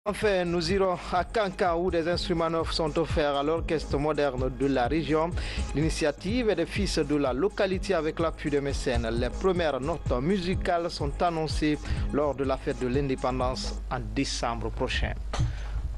Enfin, nous irons à Kanka où des instruments neufs sont offerts à l'orchestre moderne de la région. L'initiative est des fils de la localité avec l'appui de mécènes. Les premières notes musicales sont annoncées lors de la fête de l'indépendance en décembre prochain.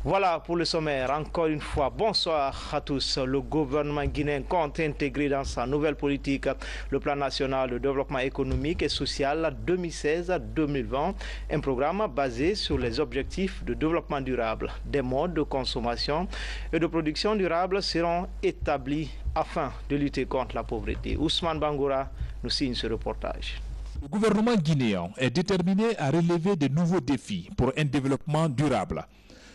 Voilà pour le sommaire. Encore une fois, bonsoir à tous. Le gouvernement guinéen compte intégrer dans sa nouvelle politique le plan national de développement économique et social 2016-2020, un programme basé sur les objectifs de développement durable. Des modes de consommation et de production durable seront établis afin de lutter contre la pauvreté. Ousmane Bangoura nous signe ce reportage. Le gouvernement guinéen est déterminé à relever de nouveaux défis pour un développement durable.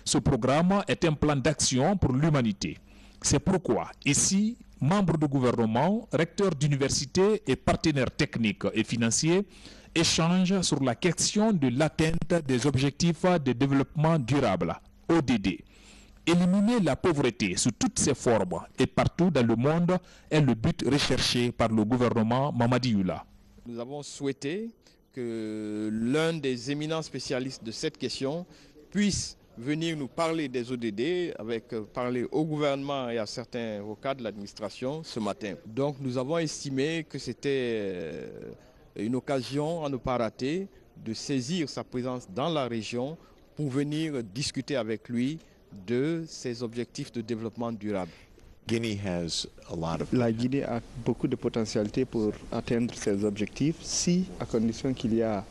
Ce programme est un plan d'action pour l'humanité. C'est pourquoi, ici, membres du gouvernement, recteurs d'universités et partenaires techniques et financiers échangent sur la question de l'atteinte des objectifs de développement durable, ODD. Éliminer la pauvreté sous toutes ses formes et partout dans le monde est le but recherché par le gouvernement Mamadi Yula. Nous avons souhaité que l'un des éminents spécialistes de cette question puisse venir nous parler des ODD, parler au gouvernement et à certains cadres de l'administration ce matin. Donc nous avons estimé que c'était une occasion à ne pas rater de saisir sa présence dans la région pour venir discuter avec lui de ses objectifs de développement durable. La Guinée a beaucoup de potentialité pour atteindre ses objectifs si, à condition qu'il y a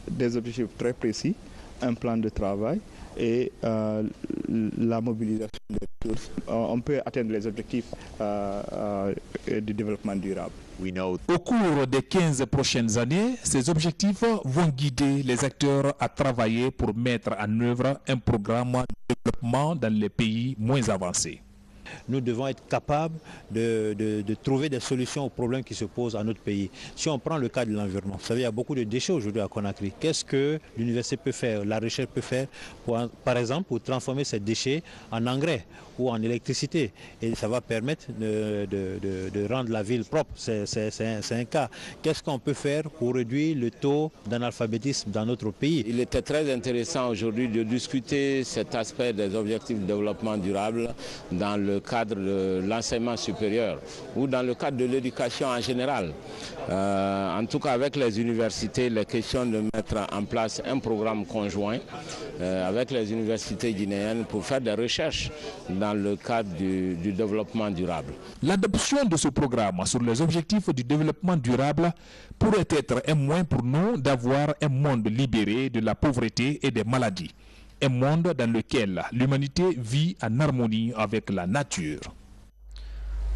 des objectifs très précis, un plan de travail et la mobilisation des ressources, on peut atteindre les objectifs du développement durable. Au cours des 15 prochaines années, ces objectifs vont guider les acteurs à travailler pour mettre en œuvre un programme de développement dans les pays moins avancés. Nous devons être capables de trouver des solutions aux problèmes qui se posent à notre pays. Si on prend le cas de l'environnement, vous savez, il y a beaucoup de déchets aujourd'hui à Conakry. Qu'est-ce que l'université peut faire, la recherche peut faire, par exemple, pour transformer ces déchets en engrais ou en électricité? Et ça va permettre de rendre la ville propre. C'est un cas. Qu'est-ce qu'on peut faire pour réduire le taux d'analphabétisme dans notre pays? Il était très intéressant aujourd'hui de discuter cet aspect des objectifs de développement durable dans le cadre de l'enseignement supérieur ou dans le cadre de l'éducation en général. En tout cas avec les universités, les questions de mettre en place un programme conjoint avec les universités guinéennes pour faire des recherches dans le cadre du développement durable. L'adoption de ce programme sur les objectifs du développement durable pourrait être un moyen pour nous d'avoir un monde libéré de la pauvreté et des maladies. Un monde dans lequel l'humanité vit en harmonie avec la nature.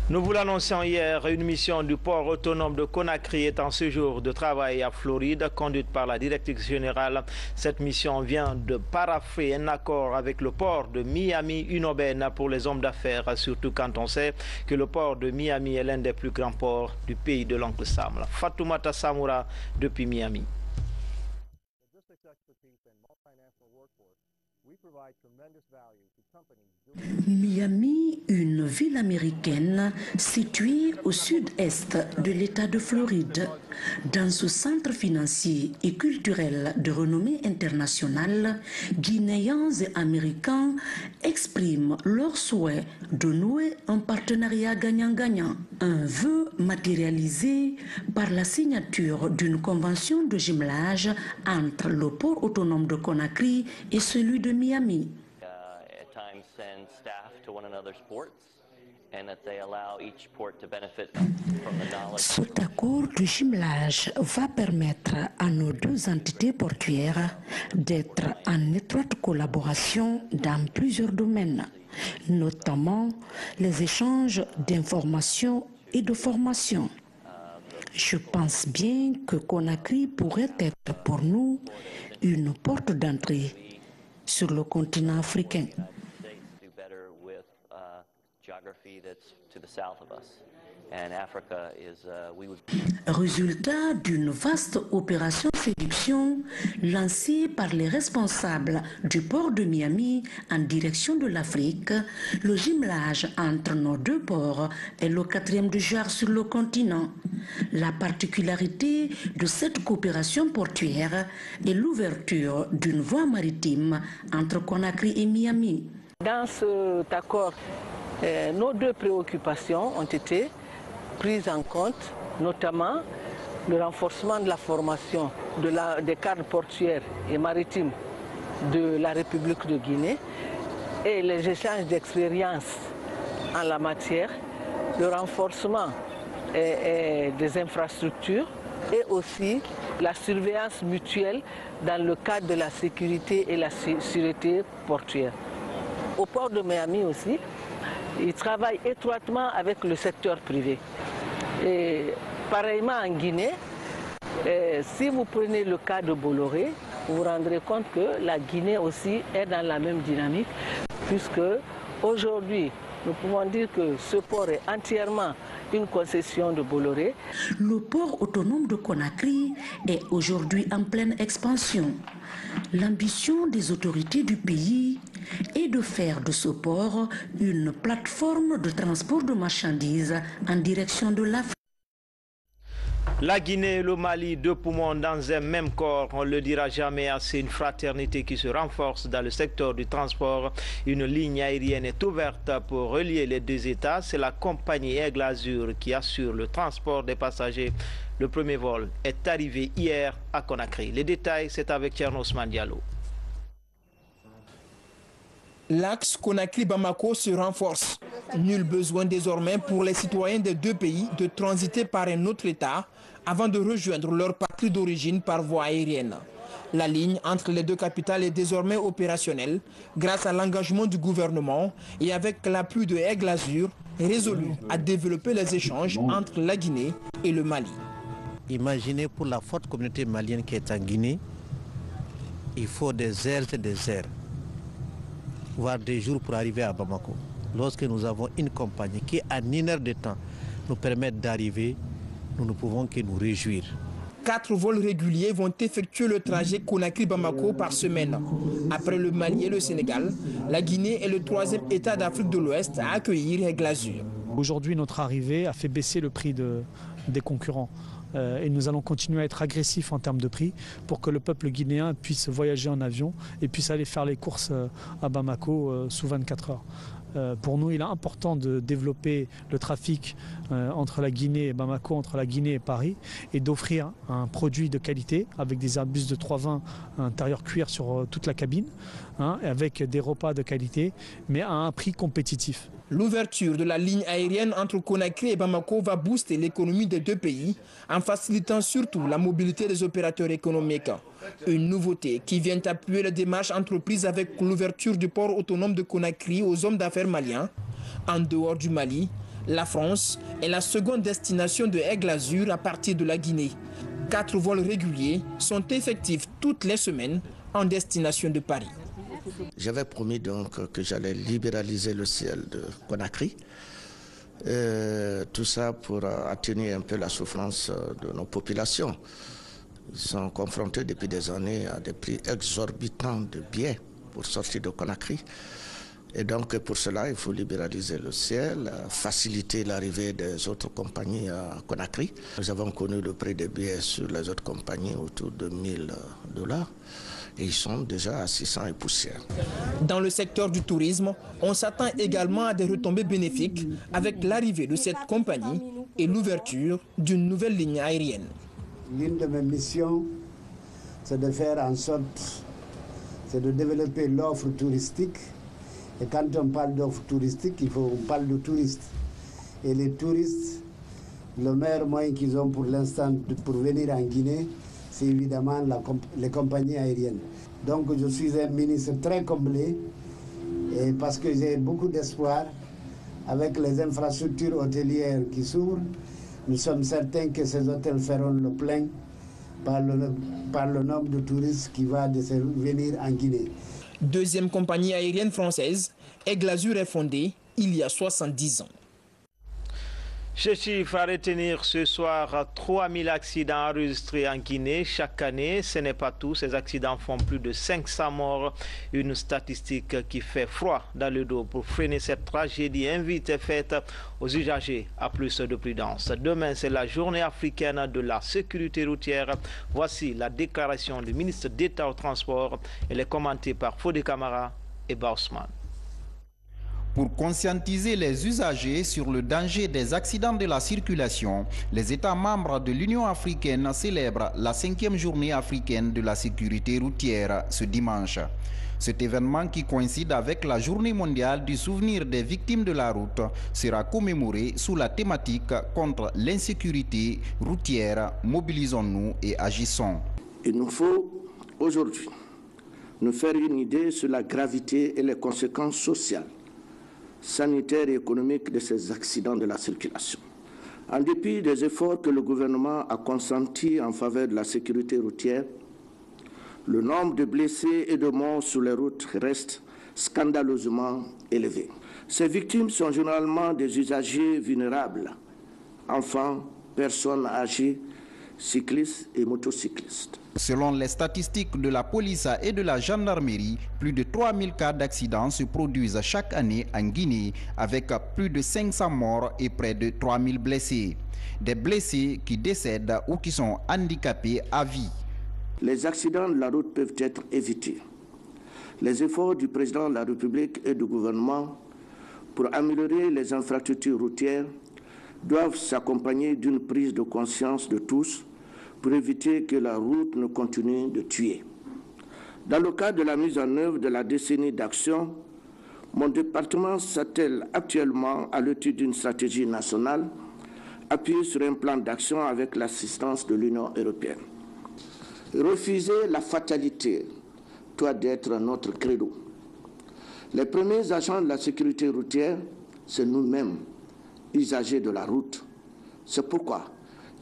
Nous vous l'annoncions hier, une mission du port autonome de Conakry est en séjour de travail à Floride, conduite par la directrice générale. Cette mission vient de parapher un accord avec le port de Miami, une aubaine pour les hommes d'affaires, surtout quand on sait que le port de Miami est l'un des plus grands ports du pays de l'oncle Sam. Fatoumata Samoura depuis Miami. Miami, une ville américaine située au sud-est de l'État de Floride. Dans ce centre financier et culturel de renommée internationale, Guinéens et Américains expriment leur souhait de nouer un partenariat gagnant-gagnant. Un vœu matérialisé par la signature d'une convention de jumelage entre le port autonome de Conakry et celui de Miami. Send staff to one another's ports and that they allow each port to benefit from the knowledge. Cet accord de jumelage va permettre à nos deux entités portuaires d'être en étroite collaboration dans plusieurs domaines, notamment les échanges d'informations et de formation. Je pense bien que Conakry pourrait être pour nous une porte d'entrée sur le continent africain. And Africa is, Résultat d'une vaste opération séduction lancée par les responsables du port de Miami en direction de l'Afrique, le jumelage entre nos deux ports est le 4e du genre sur le continent. La particularité de cette coopération portuaire est l'ouverture d'une voie maritime entre Conakry et Miami. Dans cet accord, nos deux préoccupations ont été prises en compte, notamment le renforcement de la formation des cadres portuaires et maritimes de la République de Guinée et les échanges d'expériences en la matière, le renforcement des infrastructures et aussi la surveillance mutuelle dans le cadre de la sécurité et la sûreté portuaire. Au port de Miami aussi, ils travaillent étroitement avec le secteur privé. Et pareillement en Guinée, si vous prenez le cas de Bolloré, vous vous rendrez compte que la Guinée aussi est dans la même dynamique, puisque aujourd'hui, nous pouvons dire que ce port est entièrement une concession de Bolloré. Le port autonome de Conakry est aujourd'hui en pleine expansion. L'ambition des autorités du pays est de faire de ce port une plateforme de transport de marchandises en direction de l'Afrique. La Guinée et le Mali, deux poumons dans un même corps, on ne le dira jamais assez, une fraternité qui se renforce dans le secteur du transport. Une ligne aérienne est ouverte pour relier les deux États. C'est la compagnie Aigle Azur qui assure le transport des passagers. Le premier vol est arrivé hier à Conakry. Les détails, c'est avec Thierno Ousmane Diallo. L'axe Conakry-Bamako se renforce. Nul besoin désormais pour les citoyens des deux pays de transiter par un autre État avant de rejoindre leur patrie d'origine par voie aérienne. La ligne entre les deux capitales est désormais opérationnelle grâce à l'engagement du gouvernement et avec l'appui de Aigle Azur, résolu à développer les échanges entre la Guinée et le Mali. Imaginez pour la forte communauté malienne qui est en Guinée, il faut des heures et des heures, voire des jours pour arriver à Bamako. Lorsque nous avons une compagnie qui, en 1 heure de temps, nous permet d'arriver, nous ne pouvons que nous réjouir. 4 vols réguliers vont effectuer le trajet Conakry-Bamako par semaine. Après le Mali et le Sénégal, la Guinée est le 3e État d'Afrique de l'Ouest à accueillir Aigle Azur. Aujourd'hui, notre arrivée a fait baisser le prix des concurrents. Et nous allons continuer à être agressifs en termes de prix pour que le peuple guinéen puisse voyager en avion et puisse aller faire les courses à Bamako sous 24 heures. Pour nous, il est important de développer le trafic entre la Guinée et Bamako, entre la Guinée et Paris, et d'offrir un produit de qualité avec des Airbus de 320 intérieur cuir sur toute la cabine, et avec des repas de qualité, mais à un prix compétitif. L'ouverture de la ligne aérienne entre Conakry et Bamako va booster l'économie des deux pays en facilitant surtout la mobilité des opérateurs économiques. Une nouveauté qui vient appuyer les démarches entreprises avec l'ouverture du port autonome de Conakry aux hommes d'affaires maliens. En dehors du Mali, la France est la seconde destination de Aigle Azur à partir de la Guinée. 4 vols réguliers sont effectifs toutes les semaines en destination de Paris. J'avais promis donc que j'allais libéraliser le ciel de Conakry. Tout ça pour atténuer un peu la souffrance de nos populations. Ils sont confrontés depuis des années à des prix exorbitants de billets pour sortir de Conakry. Et donc pour cela, il faut libéraliser le ciel, faciliter l'arrivée des autres compagnies à Conakry. Nous avons connu le prix des billets sur les autres compagnies autour de $1000. Et ils sont déjà à 600 et poussières. Dans le secteur du tourisme, on s'attend également à des retombées bénéfiques avec l'arrivée de cette compagnie et l'ouverture d'une nouvelle ligne aérienne. L'une de mes missions, c'est de faire en sorte, c'est de développer l'offre touristique. Et quand on parle d'offre touristique, on parle de touristes. Et les touristes, le meilleur moyen qu'ils ont pour l'instant pour venir en Guinée, c'est évidemment les compagnies aériennes. Donc je suis un ministre très comblé et parce que j'ai beaucoup d'espoir avec les infrastructures hôtelières qui s'ouvrent. Nous sommes certains que ces hôtels feront le plein par le nombre de touristes qui va venir en Guinée. Deuxième compagnie aérienne française, Aigle Azur est fondée il y a 70 ans. Ce chiffre à retenir ce soir, 3000 accidents enregistrés en Guinée chaque année. Ce n'est pas tout, ces accidents font plus de 500 morts. Une statistique qui fait froid dans le dos. Pour freiner cette tragédie, invite est faite aux usagers à plus de prudence. Demain, c'est la journée africaine de la sécurité routière. Voici la déclaration du ministre d'État au transport. Elle est commentée par Fodé Camara et Bausman. Pour conscientiser les usagers sur le danger des accidents de la circulation, les États membres de l'Union africaine célèbrent la 5e journée africaine de la sécurité routière ce dimanche. Cet événement, qui coïncide avec la journée mondiale du souvenir des victimes de la route, sera commémoré sous la thématique contre l'insécurité routière. Mobilisons-nous et agissons. Il nous faut aujourd'hui nous faire une idée sur la gravité et les conséquences sociales, sanitaires et économiques de ces accidents de la circulation. En dépit des efforts que le gouvernement a consentis en faveur de la sécurité routière, le nombre de blessés et de morts sur les routes reste scandaleusement élevé. Ces victimes sont généralement des usagers vulnérables, enfants, personnes âgées, cyclistes et motocyclistes. Selon les statistiques de la police et de la gendarmerie, plus de 3000 cas d'accidents se produisent chaque année en Guinée, avec plus de 500 morts et près de 3000 blessés. Des blessés qui décèdent ou qui sont handicapés à vie. Les accidents de la route peuvent être évités. Les efforts du président de la République et du gouvernement pour améliorer les infrastructures routières doivent s'accompagner d'une prise de conscience de tous pour éviter que la route ne continue de tuer. Dans le cadre de la mise en œuvre de la décennie d'action, mon département s'attelle actuellement à l'étude d'une stratégie nationale appuyée sur un plan d'action avec l'assistance de l'Union européenne. Refuser la fatalité doit être notre credo. Les premiers agents de la sécurité routière, c'est nous-mêmes, usagers de la route. C'est pourquoi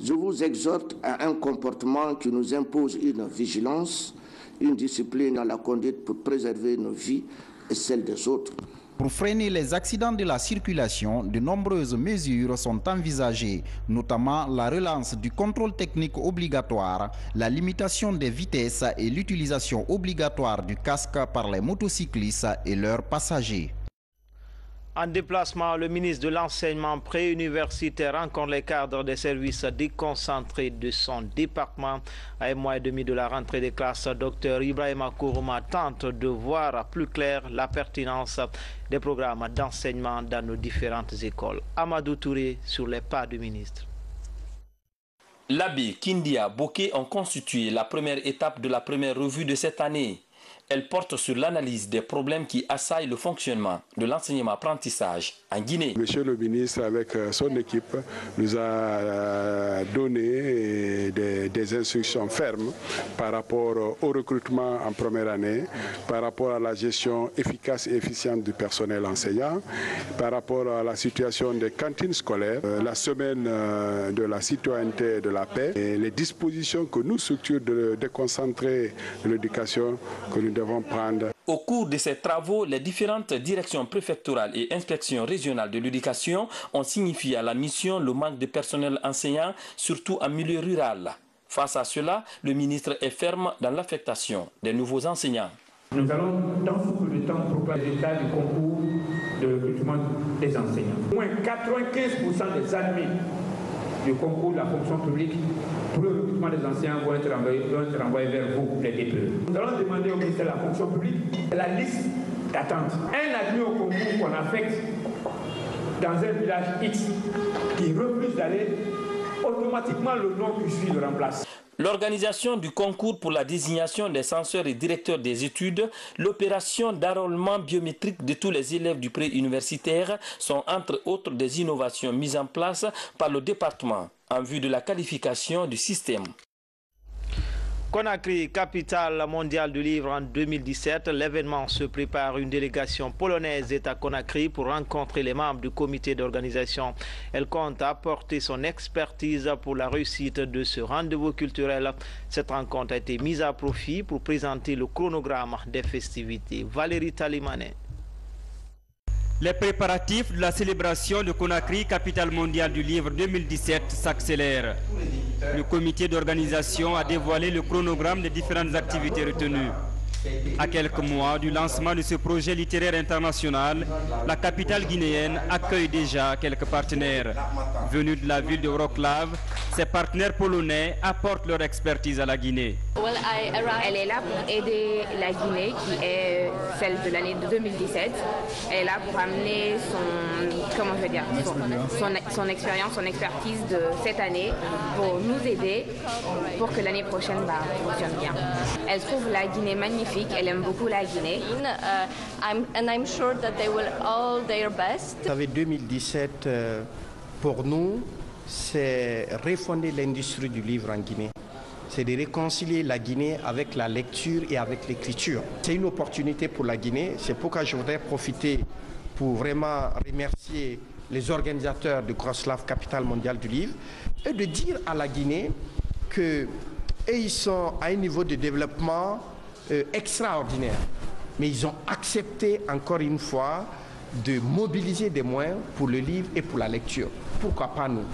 je vous exhorte à un comportement qui nous impose une vigilance, une discipline dans la conduite pour préserver nos vies et celles des autres. Pour freiner les accidents de la circulation, de nombreuses mesures sont envisagées, notamment la relance du contrôle technique obligatoire, la limitation des vitesses et l'utilisation obligatoire du casque par les motocyclistes et leurs passagers. En déplacement, le ministre de l'Enseignement préuniversitaire rencontre les cadres des services déconcentrés de son département. À un mois et demi de la rentrée des classes, Dr Ibrahima Kourouma tente de voir plus clair la pertinence des programmes d'enseignement dans nos différentes écoles. Amadou Touré sur les pas du ministre. L'abbé Kindia Bokeh ont constitué la première étape de la première revue de cette année. Elle porte sur l'analyse des problèmes qui assaillent le fonctionnement de l'enseignement-apprentissage en Guinée. Monsieur le ministre, avec son équipe, nous a donné des instructions fermes par rapport au recrutement en première année, par rapport à la gestion efficace et efficiente du personnel enseignant, par rapport à la situation des cantines scolaires, la semaine de la citoyenneté et de la paix, et les dispositions que nous, structures déconcentrées de l'éducation, que nous devons prendre. Au cours de ces travaux, les différentes directions préfectorales et inspections régionales de l'éducation ont signifié à la mission le manque de personnel enseignant, surtout en milieu rural. Face à cela, le ministre est ferme dans l'affectation des nouveaux enseignants. Nous allons dans ce peu de temps proposer les résultats du concours de recrutement des enseignants. Au moins 95% des admis du concours de la fonction publique pour le recrutement des enseignants vont être renvoyés vers vous, les DPE. Nous allons demander au ministère de la fonction publique la liste d'attente. Un admis au concours qu'on affecte dans un village X qui refuse d'aller, automatiquement le nom qui suit le remplace. L'organisation du concours pour la désignation des censeurs et directeurs des études, l'opération d'enrôlement biométrique de tous les élèves du préuniversitaire sont entre autres des innovations mises en place par le département en vue de la qualification du système. Conakry, capitale mondiale du livre en 2017, l'événement se prépare. Une délégation polonaise est à Conakry pour rencontrer les membres du comité d'organisation. Elle compte apporter son expertise pour la réussite de ce rendez-vous culturel. Cette rencontre a été mise à profit pour présenter le chronogramme des festivités. Valérie Talimane. Les préparatifs de la célébration de Conakry, capitale mondiale du livre 2017, s'accélèrent. Le comité d'organisation a dévoilé le chronogramme des différentes activités retenues. À quelques mois du lancement de ce projet littéraire international, la capitale guinéenne accueille déjà quelques partenaires. Venus de la ville de Wrocław, ces partenaires polonais apportent leur expertise à la Guinée. Elle est là pour aider la Guinée, qui est celle de l'année 2017. Elle est là pour amener son expérience, son expertise de cette année pour nous aider pour que l'année prochaine fonctionne bien. Elle trouve la Guinée magnifique. Elle aime beaucoup la Guinée. I'm sure that they will all their best. Vous savez, 2017, pour nous, c'est refonder l'industrie du livre en Guinée. C'est de réconcilier la Guinée avec la lecture et avec l'écriture. C'est une opportunité pour la Guinée. C'est pourquoi je voudrais profiter pour vraiment remercier les organisateurs de Wrocław, capitale mondiale du livre, et de dire à la Guinée qu'ils sont à un niveau de développement extraordinaire. Mais ils ont accepté encore une fois de mobiliser des moyens pour le livre et pour la lecture. Pourquoi pas nous?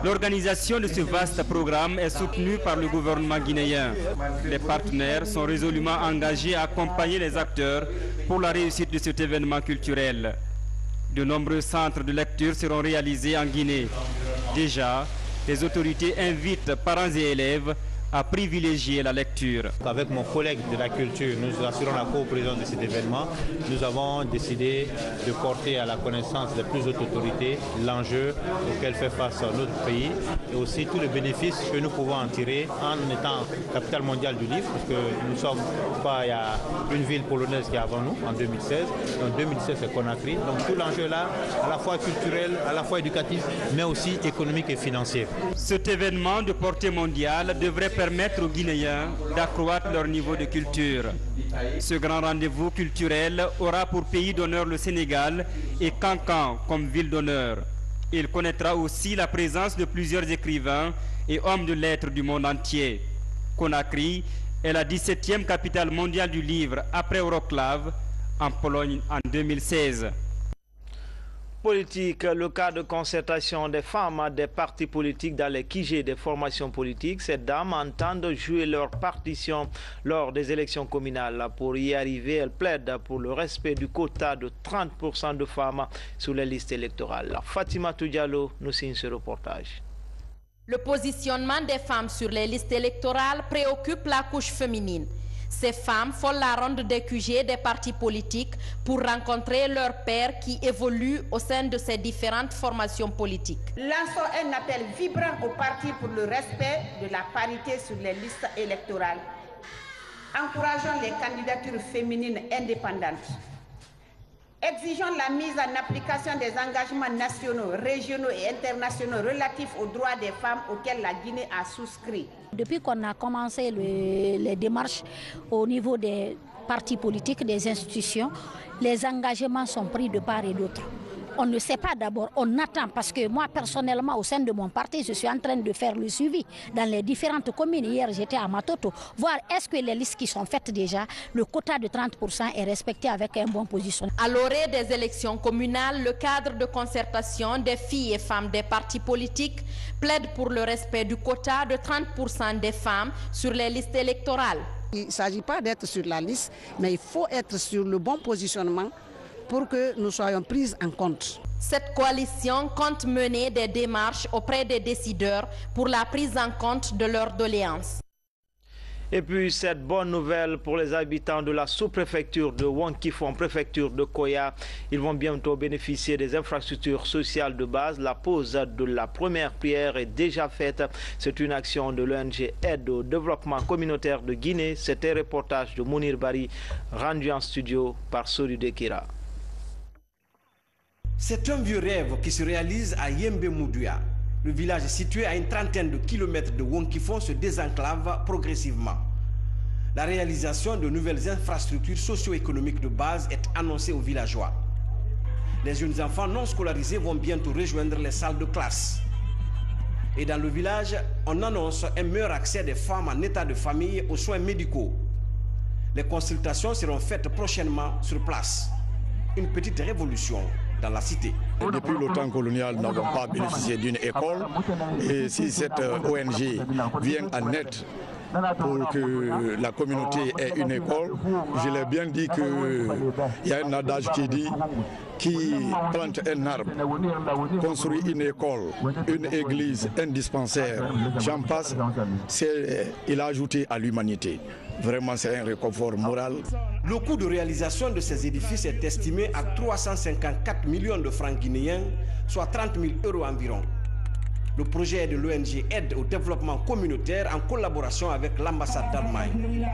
L'organisation de ce vaste programme est soutenue par le gouvernement guinéen. Les partenaires sont résolument engagés à accompagner les acteurs pour la réussite de cet événement culturel. De nombreux centres de lecture seront réalisés en Guinée. Déjà, les autorités invitent parents et élèves à privilégier la lecture. Avec mon collègue de la culture, nous assurons la co-présidence de cet événement. Nous avons décidé de porter à la connaissance des plus hautes autorités l'enjeu auquel fait face notre pays et aussi tous les bénéfices que nous pouvons en tirer en étant capitale mondiale du livre, parce que nous sommes pas, il y a une ville polonaise qui est avant nous en 2016. En 2016 c'est Conakry. Donc tout l'enjeu là, à la fois culturel, à la fois éducatif, mais aussi économique et financier. Cet événement de portée mondiale devrait permettre aux Guinéens d'accroître leur niveau de culture. Ce grand rendez-vous culturel aura pour pays d'honneur le Sénégal et Cancan comme ville d'honneur. Il connaîtra aussi la présence de plusieurs écrivains et hommes de lettres du monde entier. Conakry est la 17e capitale mondiale du livre après Wrocław en Pologne en 2016. Politique, le cas de concertation des femmes des partis politiques dans les QG des formations politiques. Ces dames entendent jouer leur partition lors des élections communales. Pour y arriver, elles plaident pour le respect du quota de 30% de femmes sur les listes électorales. Fatima Diallo nous signe ce reportage. Le positionnement des femmes sur les listes électorales préoccupe la couche féminine. Ces femmes font la ronde des QG des partis politiques pour rencontrer leurs pairs qui évoluent au sein de ces différentes formations politiques. Lançons un appel vibrant aux partis pour le respect de la parité sur les listes électorales. Encourageons les candidatures féminines indépendantes. Exigeons la mise en application des engagements nationaux, régionaux et internationaux relatifs aux droits des femmes auxquels la Guinée a souscrit. Depuis qu'on a commencé les démarches au niveau des partis politiques, des institutions, les engagements sont pris de part et d'autre. On ne sait pas d'abord, on attend, parce que moi personnellement au sein de mon parti, je suis en train de faire le suivi dans les différentes communes. Hier j'étais à Matoto, voir est-ce que les listes qui sont faites déjà, le quota de 30% est respecté avec un bon positionnement. À l'orée des élections communales, le cadre de concertation des filles et femmes des partis politiques plaide pour le respect du quota de 30% des femmes sur les listes électorales. Il ne s'agit pas d'être sur la liste, mais il faut être sur le bon positionnement pour que nous soyons prises en compte. Cette coalition compte mener des démarches auprès des décideurs pour la prise en compte de leurs doléances. Et puis cette bonne nouvelle pour les habitants de la sous-préfecture de Wonkifon, préfecture de Koya. Ils vont bientôt bénéficier des infrastructures sociales de base. La pose de la première pierre est déjà faite. C'est une action de l'ONG Aide au développement communautaire de Guinée. C'était un reportage de Mounir Bari, rendu en studio par Sori Dekira. C'est un vieux rêve qui se réalise à Yembe Moudouya. Le village situé à une trentaine de kilomètres de Wonkifon se désenclave progressivement. La réalisation de nouvelles infrastructures socio-économiques de base est annoncée aux villageois. Les jeunes enfants non scolarisés vont bientôt rejoindre les salles de classe. Et dans le village, on annonce un meilleur accès des femmes en état de famille aux soins médicaux. Les consultations seront faites prochainement sur place. Une petite révolution dans la cité. Depuis le temps colonial, nous n'avons pas bénéficié d'une école et si cette ONG vient en aide pour que la communauté ait une école, je l'ai bien dit qu'il y a un adage qui dit qui plante un arbre, construit une école, une église, un dispensaire, j'en passe, il a ajouté à l'humanité. Vraiment, c'est un réconfort moral. Le coût de réalisation de ces édifices est estimé à 354 millions de francs guinéens, soit 30 000 € environ. Le projet de l'ONG Aide au développement communautaire en collaboration avec l'ambassade d'Allemagne.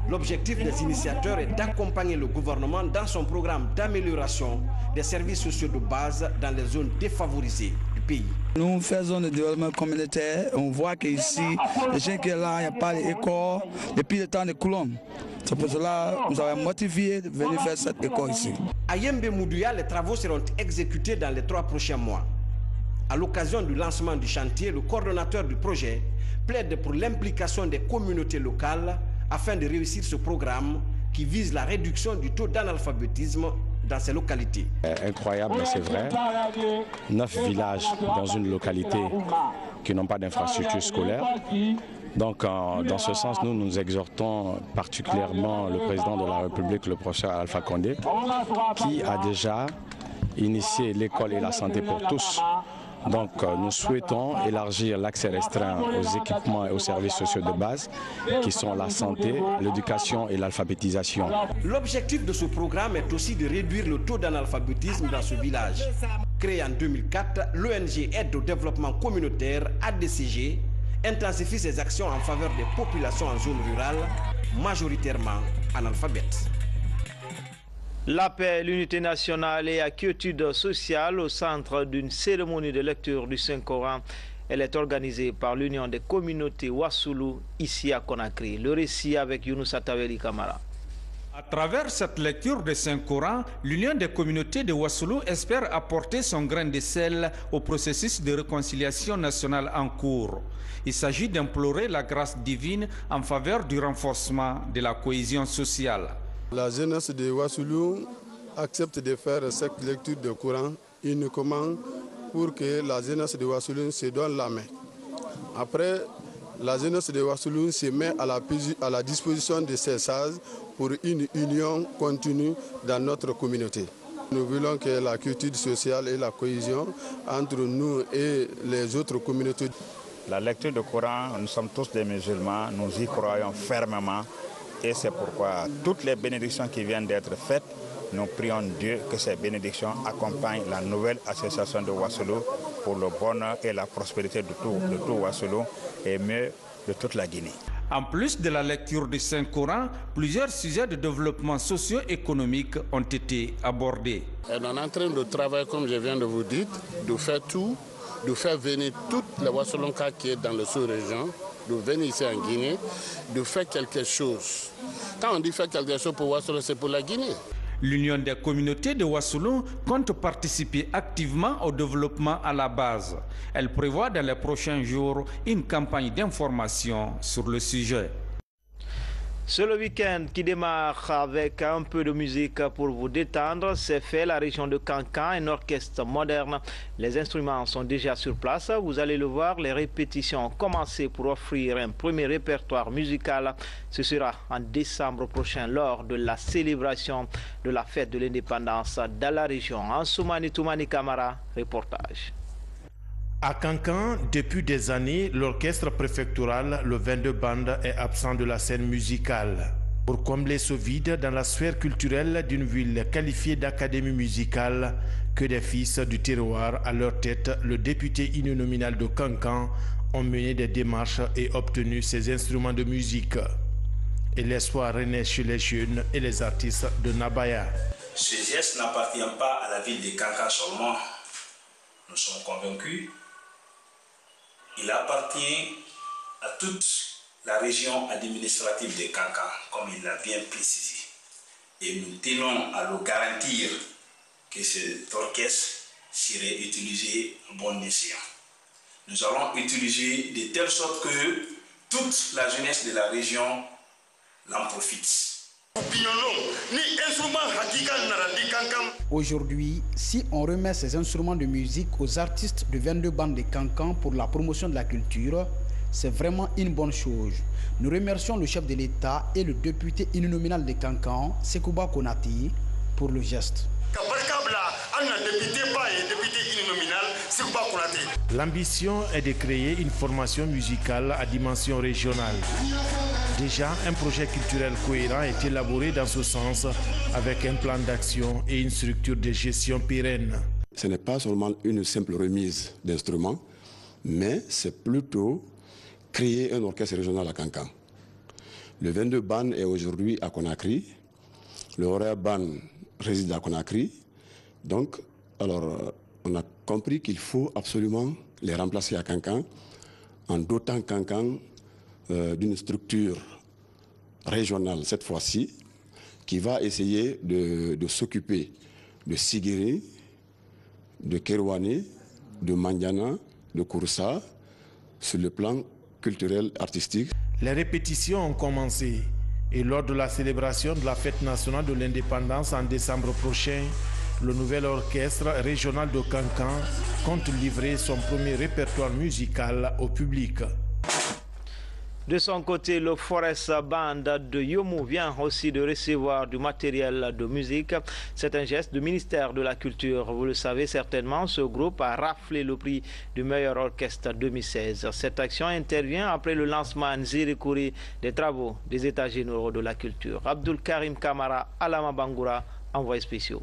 L'objectif des initiateurs est d'accompagner le gouvernement dans son programme d'amélioration des services sociaux de base dans les zones défavorisées du pays. Nous faisons le développement communautaire. On voit qu'ici, les gens qui sont là, il n'y a pas d'école depuis le temps de Coulomb. C'est pour cela que nous avons motivé de venir faire cette école ici. À Yembe Moudouya, les travaux seront exécutés dans les 3 prochains mois. À l'occasion du lancement du chantier, le coordonnateur du projet plaide pour l'implication des communautés locales afin de réussir ce programme qui vise la réduction du taux d'analphabétisme dans ces localités. Incroyable, c'est vrai. 9 villages dans une localité qui n'ont pas d'infrastructure scolaire. Donc, dans ce sens, nous exhortons particulièrement le président de la République, le professeur Alpha Condé, qui a déjà initié l'école et la santé pour tous. Donc nous souhaitons élargir l'accès restreint aux équipements et aux services sociaux de base qui sont la santé, l'éducation et l'alphabétisation. L'objectif de ce programme est aussi de réduire le taux d'analphabétisme dans ce village. Créé en 2004, l'ONG Aide au développement communautaire ADCG intensifie ses actions en faveur des populations en zone rurale, majoritairement analphabètes. La paix, l'unité nationale et la quiétude sociale au centre d'une cérémonie de lecture du Saint-Coran. Elle est organisée par l'Union des communautés Wassoulou ici à Conakry. Le récit avec Younoussa Taweli Kamara. À travers cette lecture du Saint-Coran, l'Union des communautés de Wassoulou espère apporter son grain de sel au processus de réconciliation nationale en cours. Il s'agit d'implorer la grâce divine en faveur du renforcement de la cohésion sociale. La jeunesse de Wassoulou accepte de faire cette lecture du Coran uniquement pour que la jeunesse de Wassoulou se donne la main. Après, la jeunesse de Wassoulou se met à la disposition de ces sages pour une union continue dans notre communauté. Nous voulons que la quiétude sociale et la cohésion entre nous et les autres communautés. La lecture du Coran, nous sommes tous des musulmans, nous y croyons fermement. Et c'est pourquoi toutes les bénédictions qui viennent d'être faites, nous prions Dieu que ces bénédictions accompagnent la nouvelle association de Wassoulou pour le bonheur et la prospérité de tout Wassoulou et mieux de toute la Guinée. En plus de la lecture du Saint-Coran, plusieurs sujets de développement socio-économique ont été abordés. On est en train de travailler, comme je viens de vous dire, de faire tout, de faire venir toutes les Wassoulonkas qui sont dans la sous-région, de venir ici en Guinée, de faire quelque chose. Quand on dit faire quelque chose pour Wassoulou, c'est pour la Guinée. L'Union des communautés de Wassoulou compte participer activement au développement à la base. Elle prévoit dans les prochains jours une campagne d'information sur le sujet. C'est le week-end qui démarre avec un peu de musique pour vous détendre. C'est fait, la région de Kankan, un orchestre moderne. Les instruments sont déjà sur place. Vous allez le voir, les répétitions ont commencé pour offrir un premier répertoire musical. Ce sera en décembre prochain lors de la célébration de la fête de l'indépendance dans la région. Ansoumani Toumani Kamara, reportage. À Kankan, depuis des années, l'orchestre préfectoral, le 22 bandes, est absent de la scène musicale. Pour combler ce vide dans la sphère culturelle d'une ville qualifiée d'académie musicale, que des fils du terroir à leur tête, le député uninominal de Kankan, ont mené des démarches et obtenu ces instruments de musique. Et l'espoir renaît chez les jeunes et les artistes de Nabaya. Ce geste n'appartient pas à la ville de Kankan seulement. Nous sommes convaincus. Il appartient à toute la région administrative de Kankan, comme il l'a bien précisé. Et nous tenons à le garantir que cet orchestre serait utilisé à bon escient. Nous allons utiliser de telle sorte que toute la jeunesse de la région l'en profite. Aujourd'hui, si on remet ces instruments de musique aux artistes de 22 bandes de Cancan pour la promotion de la culture, c'est vraiment une bonne chose. Nous remercions le chef de l'État et le député uninominal de Cancan, Sekouba Konati, pour le geste. L'ambition est de créer une formation musicale à dimension régionale. Déjà, un projet culturel cohérent est élaboré dans ce sens avec un plan d'action et une structure de gestion pérenne. Ce n'est pas seulement une simple remise d'instruments, mais c'est plutôt créer un orchestre régional à Cancan. Le 22 ban est aujourd'hui à Conakry. Le horaire ban réside à Conakry. Donc, on a compris qu'il faut absolument les remplacer à Cancan en dotant Cancan d'une structure régionale cette fois-ci qui va essayer de s'occuper de Sigiri, de Kerouani, de Mandiana, de Kouroussa sur le plan culturel artistique. Les répétitions ont commencé et lors de la célébration de la fête nationale de l'indépendance en décembre prochain, le nouvel orchestre régional de Cancan compte livrer son premier répertoire musical au public. De son côté, le Forest Band de Yomou vient aussi de recevoir du matériel de musique. C'est un geste du ministère de la Culture. Vous le savez certainement, ce groupe a raflé le prix du meilleur orchestre 2016. Cette action intervient après le lancement en Zirikouri des travaux des États généraux de la culture. Abdul Karim Kamara, Alama Bangoura, envoyé spéciaux.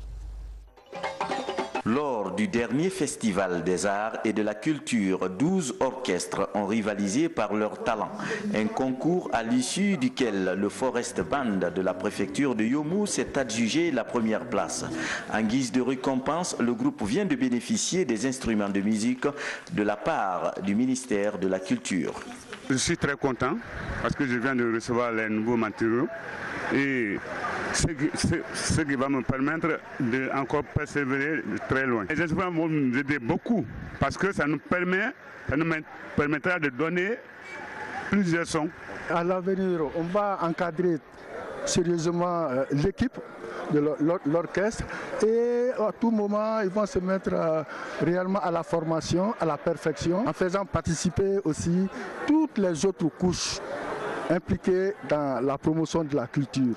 Lors du dernier festival des arts et de la culture, 12 orchestres ont rivalisé par leur talent. Un concours à l'issue duquel le Forest Band de la préfecture de Yomou s'est adjugé la première place. En guise de récompense, le groupe vient de bénéficier des instruments de musique de la part du ministère de la Culture. Je suis très content parce que je viens de recevoir les nouveaux matériaux et ce qui va me permettre de encore persévérer très loin. Les instruments vont nous aider beaucoup parce que ça nous permettra de donner plusieurs sons. À l'avenir, on va encadrer sérieusement l'équipe de l'orchestre et à tout moment ils vont se mettre réellement à la formation, à la perfection, en faisant participer aussi toutes les autres couches impliquées dans la promotion de la culture.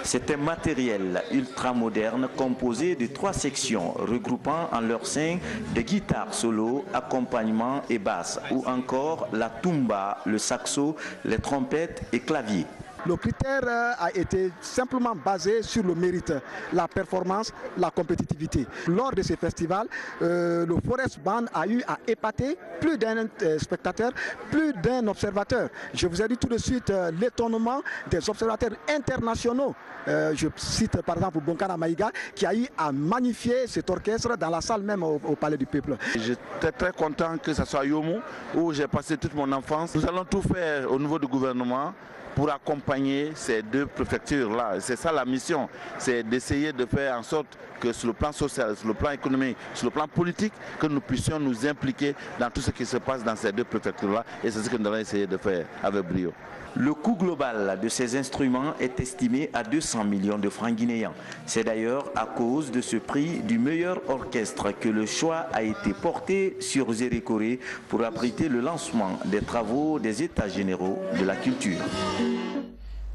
C'est un matériel ultra-moderne composé de 3 sections regroupant en leur sein des guitares solo, accompagnement et basse, ou encore la tumba, le saxo, les trompettes et claviers. Le critère a été simplement basé sur le mérite, la performance, la compétitivité. Lors de ces festivals, le Forest Band a eu à épater plus d'un spectateur, plus d'un observateur. Je vous ai dit tout de suite l'étonnement des observateurs internationaux. Je cite par exemple Bonkara Maïga qui a eu à magnifier cet orchestre dans la salle même au Palais du Peuple. J'étais très content que ce soit Yomou où j'ai passé toute mon enfance. Nous allons tout faire au niveau du gouvernement pour accompagner ces 2 préfectures-là. C'est ça la mission, c'est d'essayer de faire en sorte que sur le plan social, sur le plan économique, sur le plan politique, que nous puissions nous impliquer dans tout ce qui se passe dans ces 2 préfectures-là. Et c'est ce que nous allons essayer de faire avec brio. Le coût global de ces instruments est estimé à 200 millions de francs guinéens. C'est d'ailleurs à cause de ce prix du meilleur orchestre que le choix a été porté sur Zérékoré pour abriter le lancement des travaux des États généraux de la culture.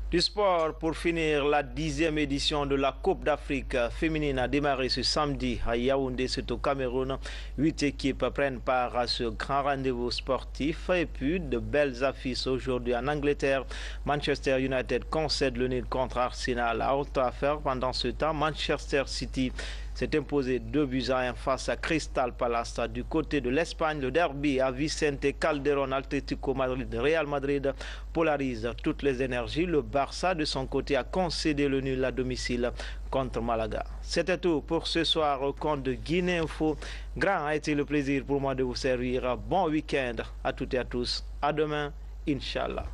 Du sport, pour finir, la 10e édition de la Coupe d'Afrique féminine a démarré ce samedi à Yaoundé, c'est au Cameroun. 8 équipes prennent part à ce grand rendez-vous sportif et puis de belles affiches aujourd'hui en Angleterre. Manchester United concède le nul contre Arsenal à Old Trafford. Pendant ce temps, Manchester City s'est imposé 2-1 face à Crystal Palace. Du côté de l'Espagne, le derby à Vicente Calderón, Atlético Madrid, Real Madrid polarise toutes les énergies. Le Barça, de son côté, a concédé le nul à domicile contre Malaga. C'était tout pour ce soir au compte de Guinée Info. Grand a été le plaisir pour moi de vous servir. Bon week-end à toutes et à tous. À demain, Inch'Allah.